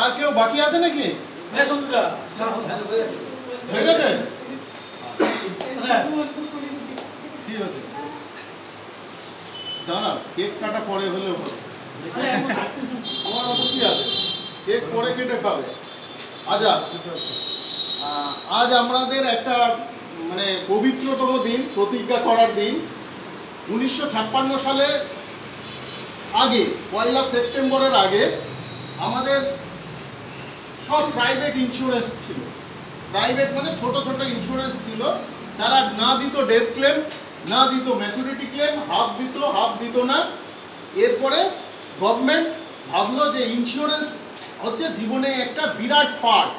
আর কেউ বাকি আছে নাকি? হয়ে গেছে? কি হচ্ছে জানা, কেক কাটা পরে হলেও ভালো। আমার অত কি আছে, কেক পরে কেটে খাবে। আচ্ছা, আজ আমাদের একটা মানে পবিত্রতম দিন, প্রতিজ্ঞা করার দিন। 1956 সালে আগে, 1 সেপ্টেম্বরের আগে আমাদের সব প্রাইভেট ইন্স্যুরেন্স ছিল। প্রাইভেট মানে ছোট ছোট ইন্স্যুরেন্স ছিল। তারা না দিত ডেথ ক্লেম, না দিত ম্যাচুরিটি ক্লেম, হাফ দিত না। এরপরে গভর্নমেন্ট ভাবলো যে ইন্স্যুরেন্স হচ্ছে জীবনে একটা বিরাট পার্ট।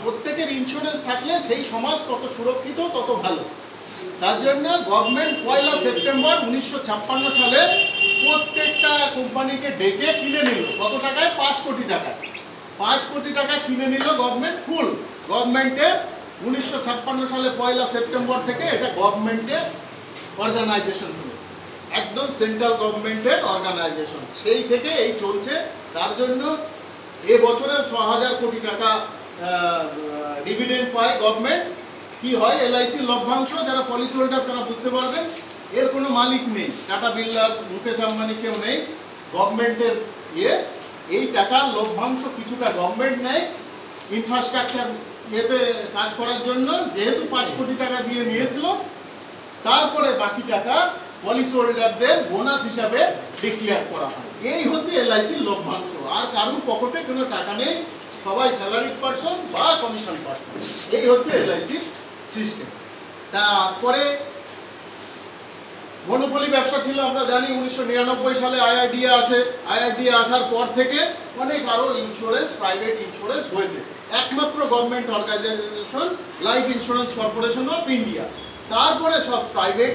প্রত্যেকের ইন্স্যুরেন্স থাকলে সেই সমাজ তত সুরক্ষিত, তত ভালো। তার জন্য গভর্নমেন্ট 1 সেপ্টেম্বর 1956 সালে প্রত্যেকটা কোম্পানিকে ডেকে কিনে নিল। কত টাকায়? 5 কোটি টাকায়। 5 কোটি টাকা কিনে নিল গভর্নমেন্ট, ফুল গভর্নমেন্টের। 1956 সালে 1 সেপ্টেম্বর থেকে এটা গভর্নমেন্টের অর্গানাইজেশন হলো, একদম সেন্ট্রাল গভর্নমেন্টের অর্গানাইজেশন। সেই থেকে এই চলছে। তার জন্য এবছরে 6000 কোটি টাকা ডিভিডেন্ড পায় গভর্নমেন্ট। কি হয়, এলআইসির লভ্যাংশ, যারা পলিসি হোল্ডার তারা বুঝতে পারবেন। এর কোনো মালিক নেই, টাটা বিড়লা, মুকেশ আম্বানি কেউ নেই। গভর্নমেন্টের এই টাকার লভ্যাংশ কিছুটা গভর্নমেন্ট নেয় ইনফ্রাস্ট্রাকচার এতে কাজ করার জন্য। যেহেতু 5 কোটি টাকা দিয়ে নিয়েছিল, তারপরে বাকি টাকা পলিসি হোল্ডারদের বোনাস হিসাবে ডিক্লেয়ার করা হয়। এই হচ্ছে এলআইসির লভ্যাংশ। আর কারুর পকেটে কোনো টাকা নেই, সবাই স্যালারিড পারসন বা কমিশন পারসন। এই হচ্ছে এলআইসির সিস্টেম। তারপরে মনোপলি ব্যবসা ছিল, আমরা জানি। 1999 সালে আইআরডিএ আসে। আইআরডিএ আসার পর থেকে অনেক আরও ইন্স্যুরেন্স, প্রাইভেট ইন্স্যুরেন্স হয়েছে। একমাত্র government organisation life insurance corporation of India. তারপরে সব প্রাইভেট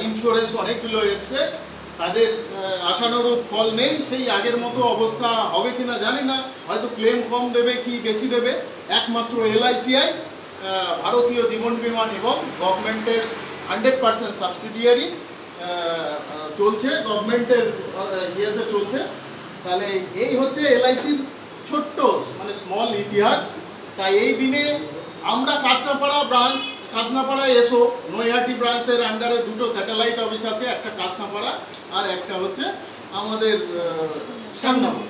ইন্স্যুরেন্স অনেকগুলো এসছে। তাদের আশানুরূপ ফল নেই। সেই আগের মতো অবস্থা হবে কিনা জানি না, হয়তো ক্লেম কম দেবে কি বেশি দেবে। একমাত্র এলআইসিআই, ভারতীয় জীবন বীমা নিগম, গভর্নমেন্টের 100% সাবসিডিয়ারি চলছে, গভর্নমেন্টের ইয়েতে চলছে। তাহলে এই হচ্ছে এলআইসির ছোট্ট মানে স্মল ইতিহাস। তাই এই দিনে আমরা কাঁচনাপাড়া ব্রাঞ্চ, কাঁচনাপাড়া এসো, নৈহাটি ব্রাঞ্চের আন্ডারে 2টো স্যাটেলাইট অফিস আছে, একটা কাঁচনাপাড়া আর একটা হচ্ছে আমাদের শ্যামনগর।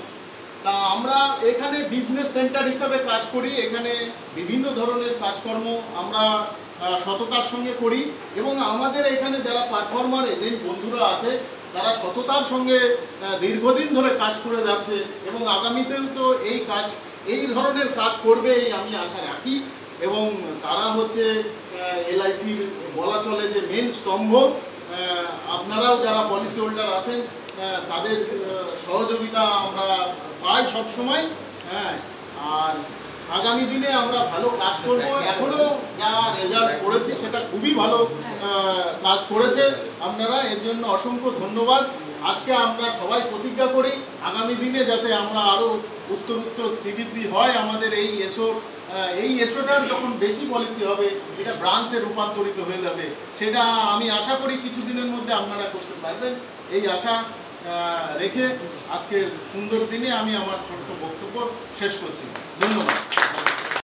তা আমরা এখানে বিজনেস সেন্টার হিসাবে কাজ করি। এখানে বিভিন্ন ধরনের কাজকর্ম আমরা সততার সঙ্গে করি এবং আমাদের এখানে যারা পারফর্মার এজেন্ট বন্ধুরা আছে তারা সততার সঙ্গে দীর্ঘদিন ধরে কাজ করে যাচ্ছে এবং আগামীতেও তো এই ধরনের কাজ করবে এই আমি আশা রাখি। এবং তারা হচ্ছে এলআইসির বলা চলে যে মেন স্তম্ভ। আপনারাও যারা পলিসি হোল্ডার আছেন তাদের সহযোগিতা আমরা পাই সবসময়। হ্যাঁ, আর আগামী দিনে আমরা ভালো কাজ করব। এখনও যা রেজাল্ট করেছি সেটা খুবই ভালো কাজ করেছে আপনারা, এর জন্য অসংখ্য ধন্যবাদ। আজকে আমরা সবাই প্রতিজ্ঞা করি আগামী দিনে যাতে আমরা আরও উত্তর শ্রীবৃদ্ধি হয় আমাদের এই এসোটার যখন বেশি পলিসি হবে এটা ব্রাঞ্চে রূপান্তরিত হয়ে যাবে। সেটা আমি আশা করি কিছুদিনের মধ্যে আপনারা করতে পারবেন। এই আশা রেখে আজকের সুন্দর দিনে আমি আমার ছোট্ট বক্তব্য শেষ করছি। ধন্যবাদ।